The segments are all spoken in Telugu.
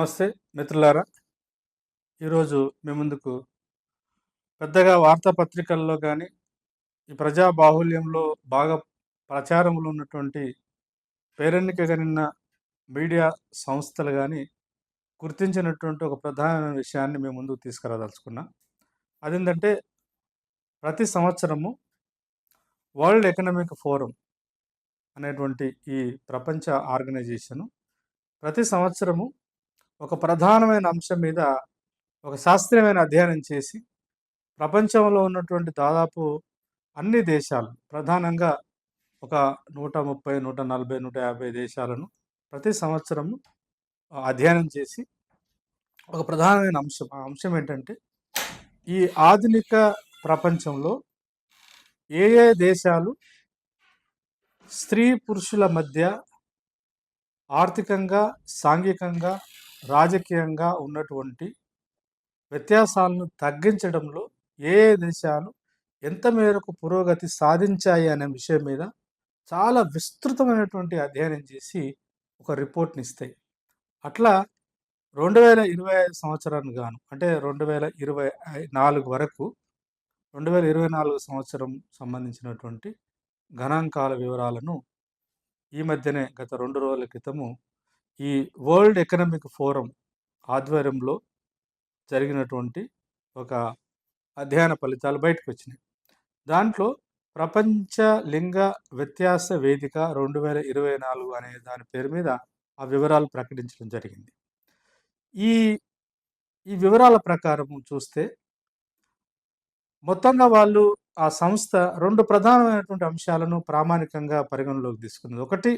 నమస్తే మిత్రులారా. ఈరోజు మీ ముందుకు పెద్దగా వార్తాపత్రికల్లో కానీ, ఈ ప్రజా బాహుళ్యంలో బాగా ప్రచారంలో ఉన్నటువంటి పేరెన్నికగనిన మీడియా సంస్థలు కానీ గుర్తించినటువంటి ఒక ప్రధానమైన విషయాన్ని మీ ముందుకు తీసుకురాదలుచుకున్నా. అదేంటంటే ప్రతి సంవత్సరము వరల్డ్ ఎకనామిక్ ఫోరం అనేటువంటి ఈ ప్రపంచ ఆర్గనైజేషను ప్రతి సంవత్సరము ఒక ప్రధానమైన అంశం మీద ఒక శాస్త్రీయమైన అధ్యయనం చేసి ప్రపంచంలో ఉన్నటువంటి దాదాపు అన్ని దేశాలు ప్రధానంగా ఒక 130, 140, 150 దేశాలను ప్రతి సంవత్సరము అధ్యయనం చేసి ఒక ప్రధానమైన అంశం ఆ అంశం ఏంటంటే ఈ ఆధునిక ప్రపంచంలో ఏ ఏ దేశాలు స్త్రీ పురుషుల మధ్య ఆర్థికంగా, సాంఘికంగా, రాజకీయంగా ఉన్నటువంటి వ్యత్యాసాలను తగ్గించడంలో ఏ ఏ దేశాలు ఎంత మేరకు పురోగతి సాధించాయి అనే విషయం మీద చాలా విస్తృతమైనటువంటి అధ్యయనం చేసి ఒక రిపోర్ట్ని ఇస్తాయి. అట్లా 2025 సంవత్సరానికి గాను అంటే 2024 వరకు 2024 సంవత్సరం సంబంధించినటువంటి గణాంకాల వివరాలను ఈ మధ్యనే గత 2 రోజుల క్రితము ఈ వరల్డ్ ఎకనామిక్ ఫోరం ఆధ్వర్యంలో జరిగినటువంటి ఒక అధ్యయన ఫలితాలు బయటకు వచ్చినాయి. దాంట్లో ప్రపంచ లింగ వ్యత్యాస వేదిక 2024 అనే దాని పేరు మీద ఆ వివరాలు ప్రకటించడం జరిగింది. ఈ ఈ వివరాల ప్రకారం చూస్తే మొత్తంగా వాళ్ళు ఆ సంస్థ 2 ప్రధానమైనటువంటి అంశాలను ప్రామాణికంగా పరిగణలోకి తీసుకున్నది. ఒకటి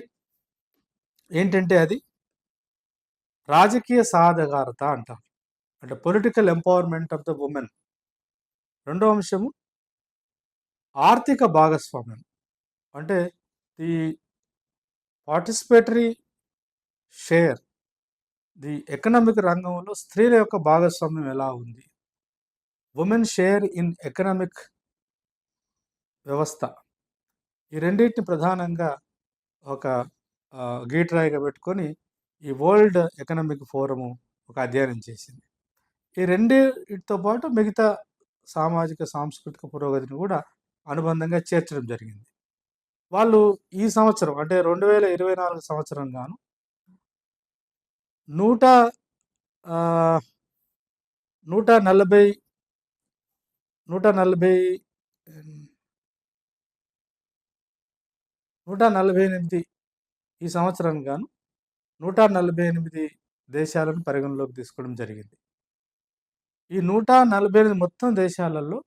ఏంటంటే అది రాజకీయ సాధికారత అంటారు, అంటే political empowerment of the women. రెండో అంశము ఆర్థిక భాగస్వామ్యం, అంటే the participatory share, the economic రంగంలో స్త్రీల యొక్క భాగస్వామ్యం ఎలా ఉంది, ఉమెన్ షేర్ ఇన్ ఎకనామిక్ వ్యవస్థ. ఈ రెండింటిని ప్రధానంగా ఒక గీట్రాయిగా పెట్టుకొని ఈ వరల్డ్ ఎకనామిక్ ఫోరము ఒక అధ్యయనం చేసింది. ఈ రెండింటితో పాటు మిగతా సామాజిక సాంస్కృతిక పురోగతిని కూడా అనుబంధంగా చేర్చడం జరిగింది. వాళ్ళు ఈ సంవత్సరం అంటే 2024 సంవత్సరం గాను 148 ఈ సంవత్సరానికి గాను 148 దేశాలను పరిగణలోకి తీసుకోవడం జరిగింది. ఈ 148 మొత్తం దేశాలలో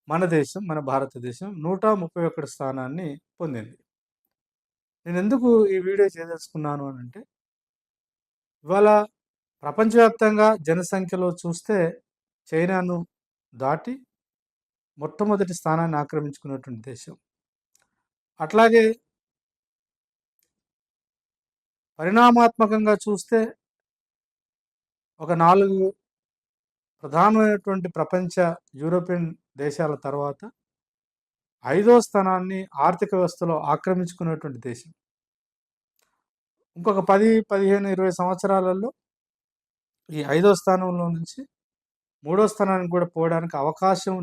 మన దేశం, మన భారతదేశం 131 స్థానాన్ని పొందింది. నేను ఎందుకు ఈ వీడియో చేయదలుచుకున్నాను అని అంటే, ఇవాళ ప్రపంచవ్యాప్తంగా జనసంఖ్యలో చూస్తే చైనాను దాటి మొట్టమొదటి స్థానాన్ని ఆక్రమించుకున్నటువంటి దేశం. అట్లాగే పరిణామాత్మకంగా చూస్తే ఒక 4 ప్రధానమైనటువంటి ప్రపంచ యూరోపియన్ దేశాల తర్వాత 5వ స్థానాన్ని ఆర్థిక వ్యవస్థలో ఆక్రమించుకున్నటువంటి దేశం. ఇంకొక 10, 15, 20 సంవత్సరాలలో ఈ 5వ స్థానంలో నుంచి 3వ స్థానానికి కూడా పోవడానికి అవకాశం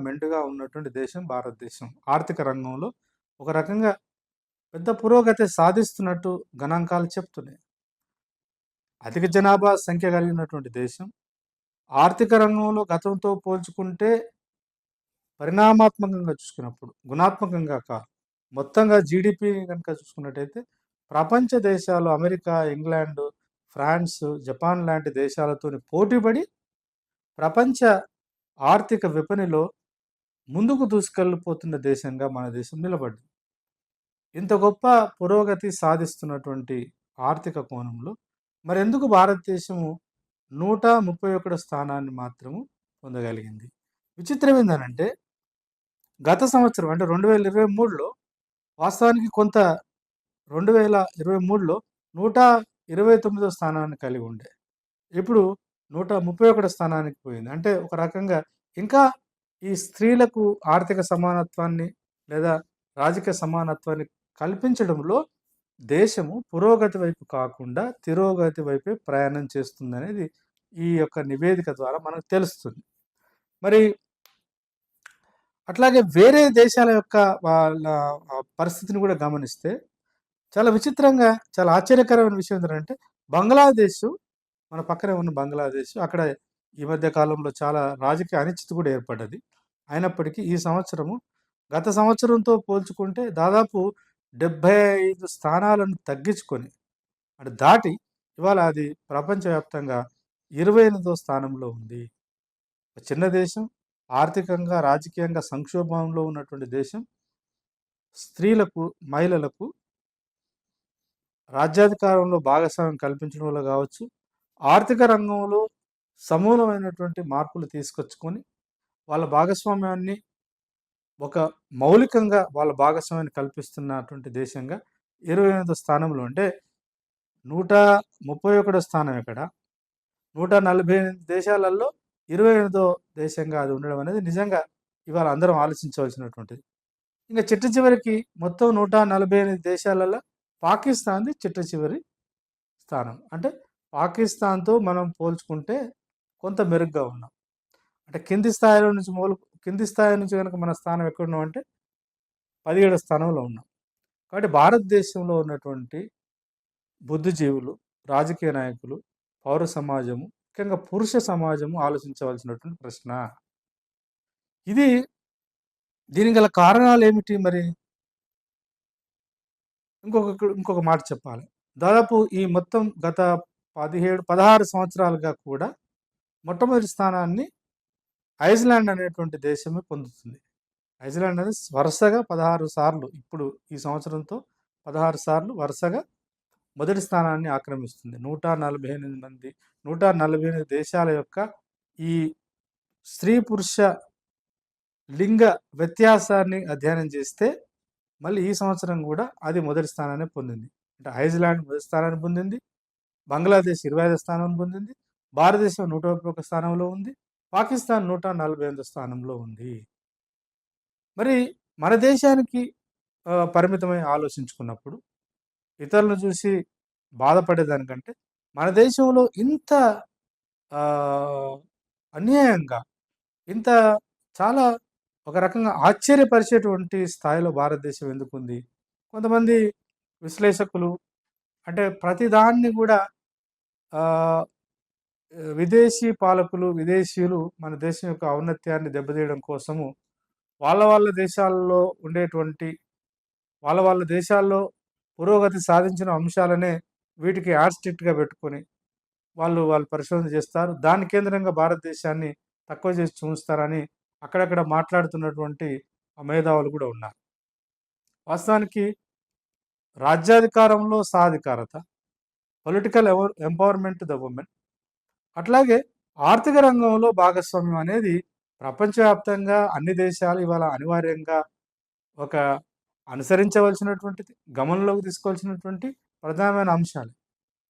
మెండుగా ఉన్నటువంటి దేశం భారతదేశం. ఆర్థిక రంగంలో ఒక రకంగా పెద్ద పురోగతి సాధిస్తున్నట్టు గణాంకాలు చెప్తున్నాయి. అధిక జనాభా సంఖ్య కలిగినటువంటి దేశం, ఆర్థిక రంగంలో గతంతో పోల్చుకుంటే పరిణామాత్మకంగా చూసుకున్నప్పుడు, గుణాత్మకంగా కాదు, మొత్తంగా జీడిపి కనుక చూసుకున్నట్టయితే ప్రపంచ దేశాలు అమెరికా, ఇంగ్లాండ్, ఫ్రాన్స్, జపాన్ లాంటి దేశాలతో పోటీపడి ప్రపంచ ఆర్థిక విపణిలో ముందుకు దూసుకెళ్ళిపోతున్న దేశంగా మన దేశం నిలబడింది. ఇంత గొప్ప పురోగతి సాధిస్తున్నటువంటి ఆర్థిక కోణంలో మరెందుకు భారతదేశము 131 స్థానాన్ని మాత్రము పొందగలిగింది? విచిత్రం ఏంటంటే, గత సంవత్సరం అంటే 2023లో వాస్తవానికి కొంత 2023లో 129వ స్థానాన్ని కలిగి ఉండే, ఇప్పుడు 131 స్థానానికి పోయింది. అంటే ఒక రకంగా ఇంకా ఈ స్త్రీలకు ఆర్థిక సమానత్వాన్ని లేదా రాజకీయ సమానత్వాన్ని కల్పించడంలో దేశము పురోగతి వైపు కాకుండా తిరోగతి వైపే ప్రయాణం చేస్తుందనేది ఈ యొక్క నివేదిక ద్వారా మనకు తెలుస్తుంది. మరి అట్లాగే వేరే దేశాల యొక్క వాళ్ళ పరిస్థితిని కూడా గమనిస్తే చాలా విచిత్రంగా, చాలా ఆశ్చర్యకరమైన విషయం ఏంటంటే బంగ్లాదేశ్, మన పక్కనే ఉన్న బంగ్లాదేశ్, అక్కడ ఈ మధ్య కాలంలో చాలా రాజకీయ అనిశ్చితి కూడా ఏర్పడ్డది. అయినప్పటికీ ఈ సంవత్సరము గత సంవత్సరంతో పోల్చుకుంటే దాదాపు 75 స్థానాలను తగ్గించుకొని, అంటే దాటి ఇవాళ అది ప్రపంచవ్యాప్తంగా 28వ స్థానంలో ఉంది. ఒక చిన్న దేశం, ఆర్థికంగా, రాజకీయంగా సంక్షోభంలో ఉన్నటువంటి దేశం, స్త్రీలకు, మహిళలకు రాజ్యాధికారంలో భాగస్వామ్యం కల్పించడంలో కావచ్చు, ఆర్థిక రంగంలో సమూలమైనటువంటి మార్పులు తీసుకొచ్చుకొని, వాళ్ళ భాగస్వామ్యాన్ని ఒక మౌలికంగా వాళ్ళ భాగస్వామ్యాన్ని కల్పిస్తున్నటువంటి దేశంగా 28వ స్థానంలో అంటే 131 స్థానం ఎక్కడ, 148 దేశాలలో 28దో దేశంగా అది ఉండడం అనేది నిజంగా ఇవాళ అందరం ఆలోచించవలసినటువంటిది. ఇంకా చిట్ట చివరికి మొత్తం 148 దేశాలలో పాకిస్తాన్‌ది చిట్ట చివరి స్థానం. అంటే పాకిస్తాన్‌తో మనం పోల్చుకుంటే కొంత మెరుగ్గా ఉన్నాం. అంటే కింది స్థాయి నుంచి గనక మన స్థానం ఎక్కడున్నామంటే 17వ స్థానంలో ఉన్నాం. కాబట్టి భారతదేశంలో ఉన్నటువంటి బుద్ధిజీవులు, రాజకీయ నాయకులు, పౌర సమాజము, ముఖ్యంగా పురుష సమాజము ఆలోచించవలసినటువంటి ప్రశ్న. ఇది దీనికి గల కారణాలేమిటి మరి? ఇంకొక మాట చెప్పాలి. దాదాపు ఈ మొత్తం గత 16 సంవత్సరాలుగా కూడా మొట్టమొదటి స్థానాన్ని ఐస్‌లాండ్ అనేటువంటి దేశమే పొందుతుంది. ఐస్‌లాండ్ అనేది వరుసగా 16 సార్లు, ఇప్పుడు ఈ సంవత్సరంతో 16 సార్లు వరుసగా మొదటి స్థానాన్ని ఆక్రమిస్తుంది. 148 దేశాల యొక్క ఈ స్త్రీ, పురుష లింగ వ్యత్యాసాన్ని అధ్యయనం చేస్తే మళ్ళీ ఈ సంవత్సరం కూడా అది మొదటి స్థానాన్ని పొందింది. అంటే ఐస్‌లాండ్ మొదటి స్థానాన్ని పొందింది. బంగ్లాదేశ్ 25వ స్థానం పొందింది. భారతదేశం 131 స్థానంలో ఉంది. పాకిస్తాన్ 148 స్థానంలో ఉంది. మరి మన దేశానికి పరిమితమై ఆలోచించుకున్నప్పుడు ఇతరులను చూసి బాధపడేదానికంటే మన దేశంలో ఇంత అన్యాయంగా, ఇంత చాలా ఒక రకంగా ఆశ్చర్యపరిచేటువంటి స్థాయిలో భారతదేశం ఎందుకుంది? కొంతమంది విశ్లేషకులు అంటే ప్రతిదాన్ని కూడా ఆహ్, విదేశీ పాలకులు, విదేశీయులు మన దేశం యొక్క ఔన్నత్యాన్ని దెబ్బతీయడం కోసము వాళ్ళ దేశాల్లో ఉండేటువంటి వాళ్ళ దేశాల్లో పురోగతి సాధించిన అంశాలనే వీటికి యాడ్‌స్టిక్ట్‌గా పెట్టుకొని వాళ్ళు పరిశోధన చేస్తారు. దాని కేంద్రంగా భారతదేశాన్ని తక్కువ చేసి చూస్తారని అక్కడక్కడ మాట్లాడుతున్నటువంటి మేధావులు కూడా ఉన్నారు. వాస్తవానికి రాజ్యాధికారంలో సాధికారత, పొలిటికల్ ఎంపవర్‌మెంట్ ద వుమెన్, అట్లాగే ఆర్థిక రంగంలో భాగస్వామ్యం అనేది ప్రపంచవ్యాప్తంగా అన్ని దేశాలు ఇవాళ అనివార్యంగా ఒక అనుసరించవలసినటువంటిది, గమనంలోకి తీసుకోవాల్సినటువంటి ప్రధానమైన అంశాలు.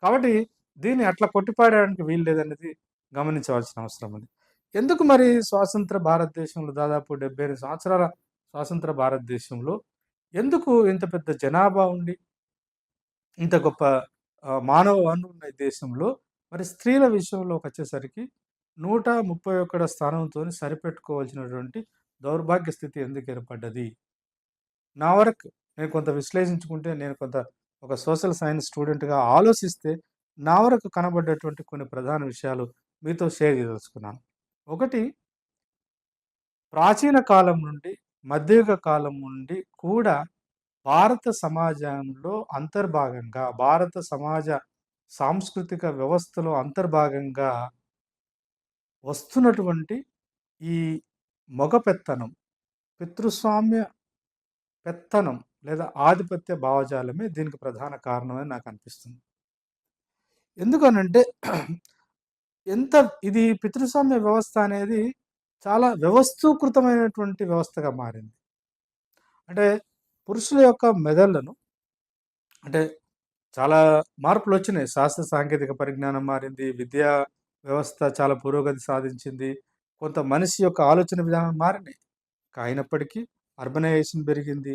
కాబట్టి దీన్ని అట్లా కొట్టిపాడడానికి వీలు లేదనేది గమనించవలసిన అవసరం ఉంది. ఎందుకు మరి స్వాతంత్ర భారతదేశంలో దాదాపు 78 సంవత్సరాల స్వాతంత్ర భారతదేశంలో ఎందుకు ఇంత పెద్ద జనాభా ఉండి, ఇంత గొప్ప మానవ వనరులు ఉన్న ఈ దేశంలో మరి స్త్రీల విషయంలోకొచ్చేసరికి 131 స్థానంతోని సరిపెట్టుకోవాల్సినటువంటి దౌర్భాగ్య స్థితి ఎందుకు ఏర్పడ్డది? నా వరకు నేను కొంత విశ్లేషించుకుంటే, నేను కొంత ఒక సోషల్ సైన్స్ స్టూడెంట్‌గా ఆలోచిస్తే, నా వరకు కనబడ్డటువంటి కొన్ని ప్రధాన విషయాలు మీతో షేర్ చేయదలుచుకున్నాను. ఒకటి, ప్రాచీన కాలం నుండి, మధ్యయుగ కాలం నుండి కూడా భారత సమాజంలో అంతర్భాగంగా, భారత సమాజ సాంస్కృతిక వ్యవస్థలో అంతర్భాగంగా వస్తున్నటువంటి ఈ మగ పెత్తనం, పితృస్వామ్య పెత్తనం లేదా ఆధిపత్య భావజాలమే దీనికి ప్రధాన కారణమని నాకు అనిపిస్తుంది. ఎందుకనంటే ఎంత ఇది పితృస్వామ్య వ్యవస్థ అనేది చాలా వ్యవస్థీకృతమైనటువంటి వ్యవస్థగా మారింది. అంటే పురుషుల యొక్క మెదళ్లను, అంటే చాలా మార్పులొచ్చినాయి. శాస్త్ర సాంకేతిక పరిజ్ఞానం మారింది. విద్యా వ్యవస్థ చాలా పురోగతి సాధించింది. కొంత మనిషి యొక్క ఆలోచన విధానం మారినాయి. అయినప్పటికీ అర్బనైజేషన్ పెరిగింది.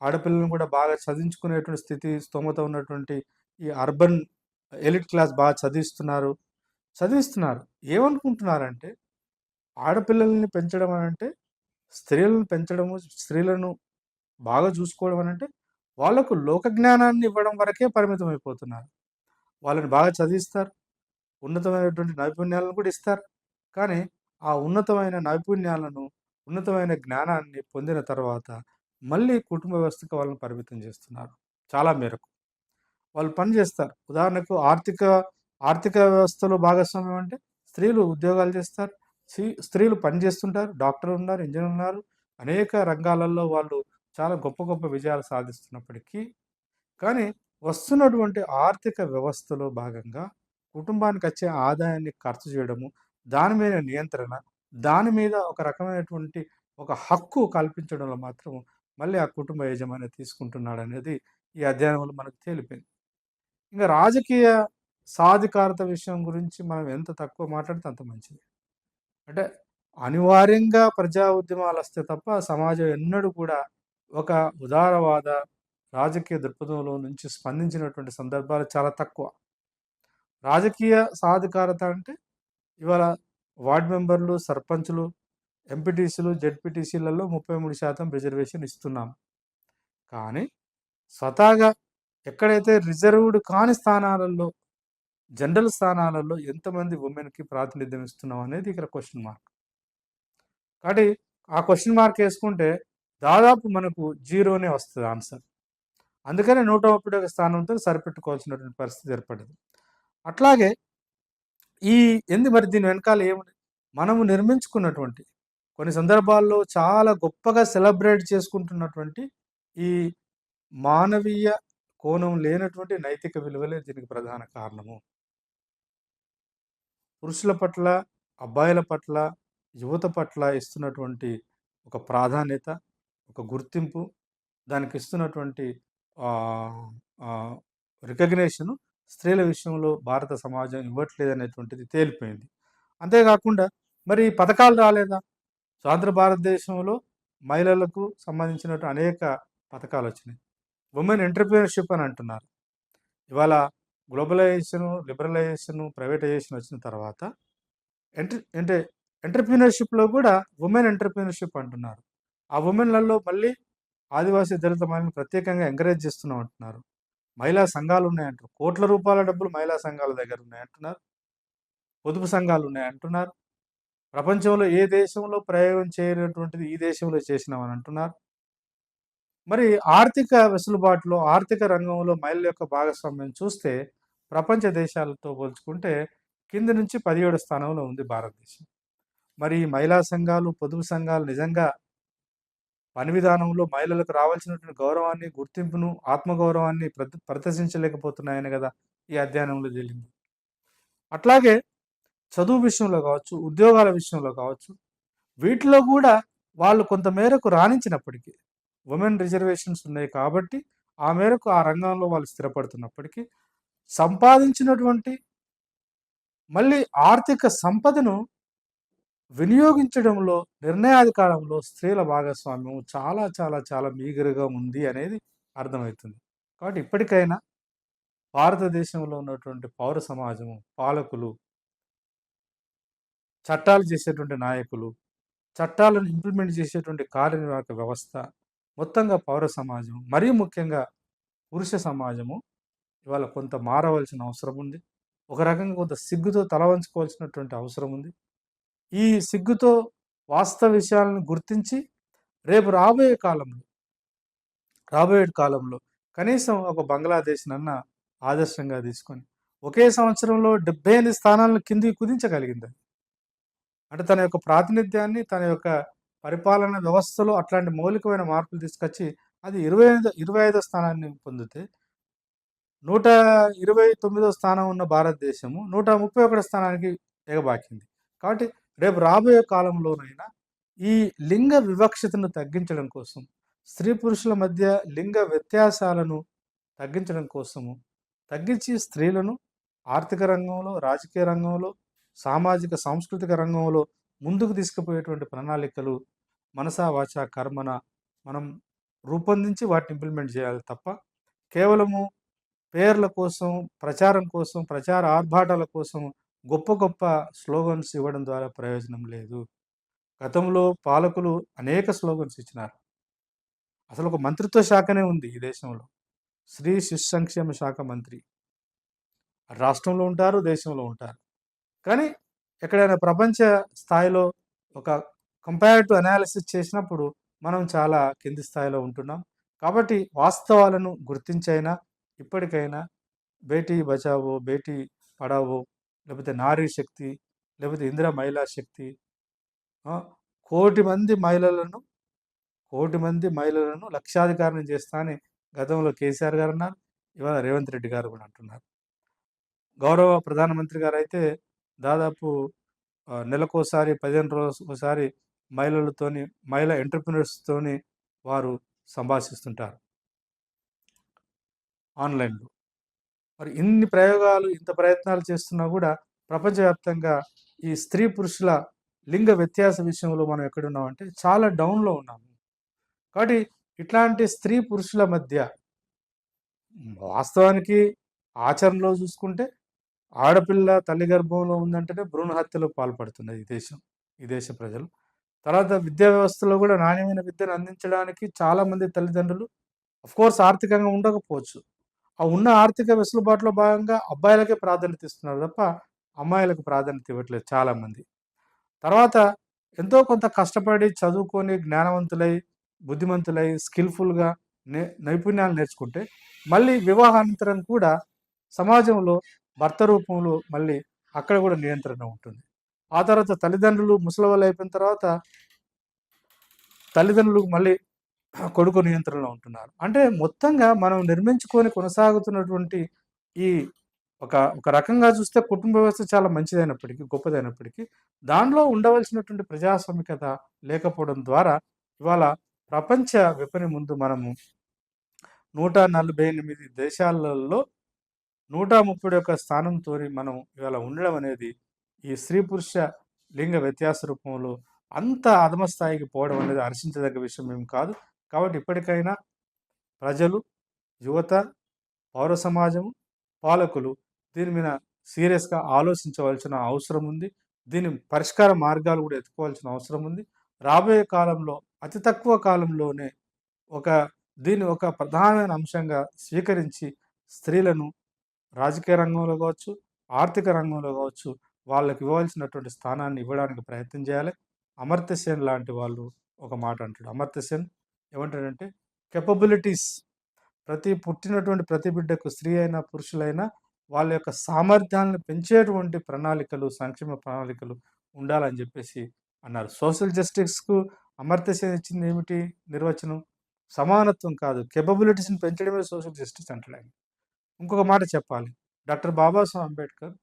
ఆడపిల్లలను కూడా బాగా చదివించుకునేటువంటి స్థితి, స్తోమత ఉన్నటువంటి ఈ అర్బన్ ఎలిట్ క్లాస్ బాగా చదివిస్తున్నారు. ఏమనుకుంటున్నారంటే, ఆడపిల్లల్ని పెంచడం అనంటే, స్త్రీలను పెంచడము, స్త్రీలను బాగా చూసుకోవడం అనంటే, వాళ్ళకు లోక జ్ఞానాన్ని ఇవ్వడం వరకే పరిమితమైపోతున్నారు. వాళ్ళని బాగా చదివిస్తారు. ఉన్నతమైనటువంటి నైపుణ్యాలను కూడా ఇస్తారు. కానీ, ఆ ఉన్నతమైన నైపుణ్యాలను, ఉన్నతమైన జ్ఞానాన్ని పొందిన తర్వాత, మళ్ళీ కుటుంబ వ్యవస్థకి వాళ్ళని పరిమితం చేస్తున్నారు చాలా మేరకు. వాళ్ళు పని జేస్తారు. ఉదాహరణకు ఆర్థిక వ్యవస్థలో భాగస్వామ్యం అంటే స్త్రీలు ఉద్యోగాలు చేస్తారు. స్త్రీలు పని చేస్తుంటారు. డాక్టరున్నారు, ఇంజినీరున్నారు. అనేక రంగాలలో వాళ్ళు చాలా గొప్ప గొప్ప విజయాలు సాధిస్తున్నప్పటికీ, కానీ వస్తున్నటువంటి ఆర్థిక వ్యవస్థలో భాగంగా కుటుంబానికొచ్చే ఆదాయాన్ని ఖర్చు చేయడము, దాని మీద నియంత్రణ, దాని మీద ఒక రకమైనటువంటి ఒక హక్కు కల్పించడంలో మాత్రం మళ్ళీ ఆ కుటుంబ యజమాని తీసుకుంటున్నాడనేది ఈ అధ్యయనంలో మనకు తేలిపోయింది. ఇంక రాజకీయ సాధికారత విషయం గురించి మనం ఎంత తక్కువ మాట్లాడితే అంత మంచిది. అంటే అనివార్యంగా ప్రజా ఉద్యమాలొస్తే తప్ప సమాజం ఎన్నడూ కూడా ఒక ఉదారవాద రాజకీయ దృక్పథంలో నుంచి స్పందించినటువంటి సందర్భాలు చాలా తక్కువ. రాజకీయ సాధికారత అంటే ఇవాళ వార్డ్ మెంబర్లు, సర్పంచులు, ఎంపీటీసీలు, జెడ్పీటీసీలలో 33% రిజర్వేషన్ ఇస్తున్నాం. కానీ స్వతహాగా ఎక్కడైతే రిజర్వ్డ్ కాని స్థానాలలో, జనరల్ స్థానాలలో ఎంతమంది వుమెన్‌కి ప్రాతినిధ్యం ఇస్తున్నాం అనేది ఇక్కడ క్వెషన్ మార్క్. కాబట్టి ఆ క్వెషన్ మార్క్ యేసుకుంటే దాదాపు మనకు జీరోనే వస్తది ఆన్సర్. అందుకనే 131 స్థానంతో సరిపెట్టుకోవాల్సినటువంటి పరిస్థితి ఏర్పడింది. అట్లాగే మరి దీని వెనకాల ఏముంది? మనము నిర్మించుకున్నటువంటి కొన్ని సందర్భాల్లో చాలా గొప్పగా సెలబ్రేట్ చేసుకుంటున్నటువంటి ఈ మానవీయ కోణం లేనటువంటి నైతిక విలువలే దీనికి ప్రధాన కారణము. పురుషుల పట్ల, అబ్బాయిల పట్ల, యువత పట్ల ఇస్తున్నటువంటి ఒక ప్రాధాన్యత, ఒక గుర్తింపు, దానికిస్తున్నటువంటి ఆహ్, ఆహ్, రికగ్నిషను స్త్రీల విషయంలో భారత సమాజం ఇవ్వట్లేదనేటువంటిది తేలిపోయింది. అంతేగాకుండా మరి పథకాలు రాలేదా? స్వాతంత్ర భారతదేశంలో మహిళలకు సంబంధించినటు అనేక పథకాలొచ్చినాయి. వుమెన్ ఎంటర్‌ప్రెన్యూర్‌షిప్ అని అంటున్నారు. ఇవాళ గ్లోబలైజేషను, లిబరలైజేషను, ప్రైవేటైజేషన్ వచ్చిన తర్వాత అంటే ఎంటర్‌ప్రెన్యూర్‌షిప్‌లో కూడా వుమెన్ ఎంటర్‌ప్రెన్యూర్‌షిప్ అంటున్నారు. ఆ వుమెన్‌లలో మళ్ళీ ఆదివాసీ, దళిత మహిళలను ప్రత్యేకంగా ఎంకరేజ్ చేస్తున్నాం అంటున్నారు. మహిళా సంఘాలున్నాయంటారు. కోట్ల రూపాయల డబ్బులు మహిళా సంఘాల దగ్గరున్నాయంటున్నారు. పొదుపు సంఘాలున్నాయంటున్నారు. ప్రపంచంలో ఏ దేశంలో ప్రయోగం చేయనటువంటిది ఈ దేశంలో చేసినామని అంటున్నారు. మరి ఆర్థిక వెసులుబాటులో, ఆర్థిక రంగంలో మహిళల యొక్క భాగస్వామ్యం చూస్తే ప్రపంచ దేశాలతో పోల్చుకుంటే కింది నుంచి 17 స్థానంలో ఉంది భారతదేశం. మరి ఈ మహిళా సంఘాలు, పొదుపు సంఘాలు నిజంగా పని విధానంలో మహిళలకు రావాల్సినటువంటి గౌరవాన్ని, గుర్తింపును, ఆత్మగౌరవాన్ని ప్రదర్శించలేకపోతున్నాయని గదా ఈ అధ్యయనంలో తేలింది. అట్లాగే చదువు విషయంలో కావచ్చు, ఉద్యోగాల విషయంలో కావచ్చు, వీటిలో గూడా వాళ్ళు కొంత మేరకు రాణించినప్పటికీ, వుమెన్ రిజర్వేషన్స్ ఉన్నాయి కాబట్టి, ఆ మేరకు ఆ రంగంలో వాళ్ళు స్థిరపడుతున్నప్పటికీ, సంపాదించినటువంటి మళ్ళీ ఆర్థిక సంపదను వినియోగించడంలో, నిర్ణయాధికారంలో స్త్రీల భాగస్వామ్యం చాలా, చాలా, చాలా మీగరుగా ఉంది అనేది అర్థమవుతుంది. కాబట్టి ఇప్పటికైనా భారతదేశంలో ఉన్నటువంటి పౌర సమాజము, పాలకులు, చట్టాలు చేసేటువంటి నాయకులు, చట్టాలను ఇంప్లిమెంట్ చేసేటువంటి కార్యనిర్వాహక వ్యవస్థ, మొత్తంగా పౌర సమాజం, మరీ ముఖ్యంగా పురుష సమాజము ఇవాళ కొంత మారవలసిన అవసరం ఉంది. ఒక రకంగా కొంత సిగ్గుతో తల వంచుకోవాల్సినటువంటి అవసరం ఉంది. ఈ సిగ్గుతో వాస్తవ విషయాలను గుర్తించి రేపు రాబోయే కాలంలో కనీసం ఒక బంగ్లాదేశ్‌నన్నా ఆదర్శంగా తీసుకొని, ఒకే సంవత్సరంలో 78 స్థానాలను కిందికి కుదించగలిగిందది. అంటే తన యొక్క ప్రాతినిధ్యాన్ని, తన యొక్క పరిపాలన వ్యవస్థలో అట్లాంటి మౌలికమైన మార్పులు తీసుకొచ్చి అది 25 స్థానాన్ని పొందితే 129 స్థానం ఉన్న భారతదేశము 131 స్థానానికి ఎగబాకింది. కాబట్టి రేపు రాబోయే కాలంలోనైనా ఈ లింగ వివక్షతను తగ్గించడం కోసం, స్త్రీ పురుషుల మధ్య లింగ వ్యత్యాసాలను తగ్గించడం కోసము, తగ్గించి స్త్రీలను ఆర్థిక రంగంలో, రాజకీయ రంగంలో, సామాజిక, సాంస్కృతిక రంగంలో ముందుకు తీసుకుపోయేటువంటి ప్రణాళికలు మనసా వాచా కర్మన మనం రూపొందించి వాటిని ఇంప్లిమెంట్ చేయాలి తప్ప, కేవలము పేర్ల కోసం, ప్రచారం కోసం, ప్రచార ఆర్భాటాల కోసం గొప్ప గొప్ప స్లోగన్స్ ఇవ్వడం ద్వారా ప్రయోజనం లేదు. గతంలో పాలకులు అనేక స్లోగన్స్ ఇచ్చినారు. అసలు ఒక మంత్రిత్వ శాఖనే ఉంది ఈ దేశంలో. స్త్రీ శిశు సంక్షేమ శాఖ మంత్రి. రాష్ట్రంలో ఉంటారు, దేశంలో ఉంటారు. కానీ ఎక్కడైనా ప్రపంచ స్థాయిలో ఒక కంపారిటివ్ అనాలిసిస్ చేసినప్పుడు మనం చాలా కింది స్థాయిలో ఉంటున్నాం. కాబట్టి వాస్తవాలను గుర్తించైనా ఇప్పటికైనా బేటీ బచావో, బేటీ పడావో, లేకపోతే నారీ శక్తి, లేకపోతే ఇందిరా మహిళా శక్తి, ఆ! కోటి మంది మహిళలను, కోటి మంది మహిళలను లక్షాధికారిని చేస్తా అని గతంలో కేసీఆర్ గారన్నారు. ఇవాళ రేవంత్ రెడ్డి గారు కూడా అంటున్నారు. గౌరవ ప్రధానమంత్రి గారైతే దాదాపు నెలకోసారి, 15 రోజులకోసారి మహిళలతోని, మహిళా ఎంటర్‌ప్రెన్యూర్స్‌తోని వారు సంభాషిస్తుంటారు ఆన్‌లైన్‌లో. మరి ఇన్ని ప్రయోగాలు, ఇంత ప్రయత్నాలు చేస్తున్నా గూడా ప్రపంచవ్యాప్తంగా ఈ స్త్రీ, పురుషుల లింగ వ్యత్యాస విషయంలో మనం ఎక్కడున్నామంటే చాలా డౌన్‌లో ఉన్నాము. కాబట్టి ఇట్లాంటి స్త్రీ, పురుషుల మధ్య వాస్తవానికి ఆచరణలో చూసుకుంటే ఆడపిల్ల తల్లి గర్భంలో ఉందంటేనే భ్రూణ హత్యలకు పాల్పడుతున్నది ఈ దేశ ప్రజలు. తర్వాత విద్యా వ్యవస్థలో గూడా నాణ్యమైన విద్యను అందించడానికి చాలామంది తల్లిదండ్రులు ఆఫ్‌కోర్స్ ఆర్థికంగా ఉండకపోవచ్చు. ఆ ఉన్న ఆర్థిక వెసులుబాటులో భాగంగా అబ్బాయిలకే ప్రాధాన్యత ఇస్తున్నారు తప్ప, అమ్మాయిలకు ప్రాధాన్యత ఇవ్వట్లేదు చాలామంది. తర్వాత ఎంతో కొంత కష్టపడి చదువుకొని జ్ఞానవంతులై, బుద్ధిమంతులై, స్కిల్‌ఫుల్‌గా నైపుణ్యాలు నేర్చుకుంటే, మళ్ళీ వివాహానంతరం కూడా సమాజంలో భర్త రూపంలో మళ్ళీ అక్కడ గూడా నియంత్రణ ఉంటుంది. ఆ తర్వాత తల్లిదండ్రులు ముసలివాళ్ళు అయిపోయిన తర్వాత తల్లిదండ్రులు మళ్ళీ కొడుకు నియంత్రణలో ఉంటున్నారు. అంటే మొత్తంగా మనం నిర్మించుకొని కొనసాగుతున్నటువంటి ఈ ఒక రకంగా చూస్తే కుటుంబ వ్యవస్థ చాలా మంచిదైనప్పటికీ, గొప్పదైనప్పటికీ, దానిలో ఉండవలసినటువంటి ప్రజాస్వామికత లేకపోవడం ద్వారా ఇవాళ ప్రపంచ విపణి ముందు మనము 148 దేశాలలో 131 స్థానంతోని మనం ఇవాళ ఉండడం అనేది ఈ స్త్రీ పురుష లింగ వ్యత్యాస రూపంలో అంత అధమ స్థాయికి పోవడం అనేది హర్షించదగ్గ విషయం ఏం కాదు. కాబట్టి ఇప్పటికైనా ప్రజలు, యువత, పౌర సమాజము, పాలకులు దీని మీద సీరియస్‌గా ఆలోచించవలసిన అవసరం ఉంది. దీని పరిష్కార మార్గాలు కూడా ఎతుక్కోవాల్సిన అవసరం ఉంది. రాబోయే కాలంలో అతి తక్కువ కాలంలోనే ఒక దీన్ని ఒక ప్రధానమైన అంశంగా స్వీకరించి స్త్రీలను రాజకీయ రంగంలో కావచ్చు, ఆర్థిక రంగంలో కావచ్చు, వాళ్ళకి ఇవ్వాల్సినటువంటి స్థానాన్ని ఇవ్వడానికి ప్రయత్నం చేయాలి. అమర్త్య సేన్ లాంటి వాళ్ళు ఒక మాట అంటాడు. అమర్త్య సేన్ ఏమంటాడంటే, కేపబిలిటీస్ పుట్టినటువంటి ప్రతి బిడ్డకు స్త్రీ అయినా, పురుషులైనా వాళ్ళ యొక్క సామర్థ్యాలను పెంచేటువంటి ప్రణాళికలు, సంక్షేమ ప్రణాళికలు ఉండాలని చెప్పేసి అన్నారు. సోషల్ జస్టిస్‌కు అమర్త్య సేన్ ఇచ్చింది ఏమిటి నిర్వచనం? సమానత్వం కాదు. కేపబిలిటీస్‌ని పెంచడమే సోషల్ జస్టిస్ అంటాడాయన. ఇంకొక మాట చెప్పాలి. డాక్టర్ బాబాసాహెబ్ అంబేద్కర్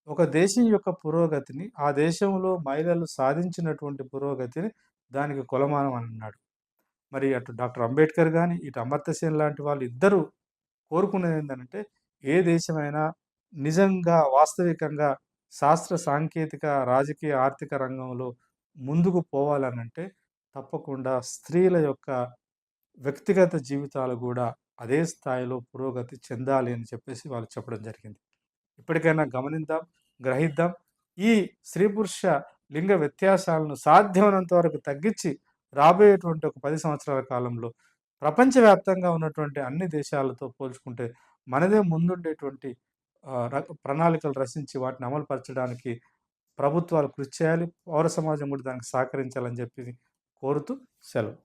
ఒక దేశం యొక్క పురోగతిని, ఆ దేశంలో మహిళలు సాధించినటువంటి పురోగతిని దానికి కొలమానం అని అన్నాడు. మరి అటు డాక్టర్ అంబేద్కర్ గాని, ఇటు అమర్త్య సేన్ లాంటి వాళ్ళు ఇద్దరూ కోరుకునేది ఏంటంటే, ఏ దేశమైనా నిజంగా వాస్తవికంగా శాస్త్ర, సాంకేతిక, రాజకీయ, ఆర్థిక రంగంలో ముందుకు పోవాలనంటే తప్పకుండా స్త్రీల యొక్క వ్యక్తిగత జీవితాలు గూడా అదే స్థాయిలో పురోగతి చెందాలి అని చెప్పేసి వాళ్ళు చెప్పడం జరిగింది. ఇప్పటికైనా గమనిద్దాం, గ్రహిద్దాం. ఈ స్త్రీ పురుష లింగ వ్యత్యాసాలను సాధ్యమైనంత వరకు తగ్గించి రాబోయేటువంటి ఒక 10 సంవత్సరాల కాలంలో ప్రపంచవ్యాప్తంగా ఉన్నటువంటి అన్ని దేశాలతో పోల్చుకుంటే మనదే ముందుండేటువంటి ప్రణాళికలు రచించి వాటిని అమలుపరచడానికి ప్రభుత్వాలు కృషి చేయాలి. పౌర సమాజం కూడా దానికి సహకరించాలని చెప్పి కోరుతూ సెలవు.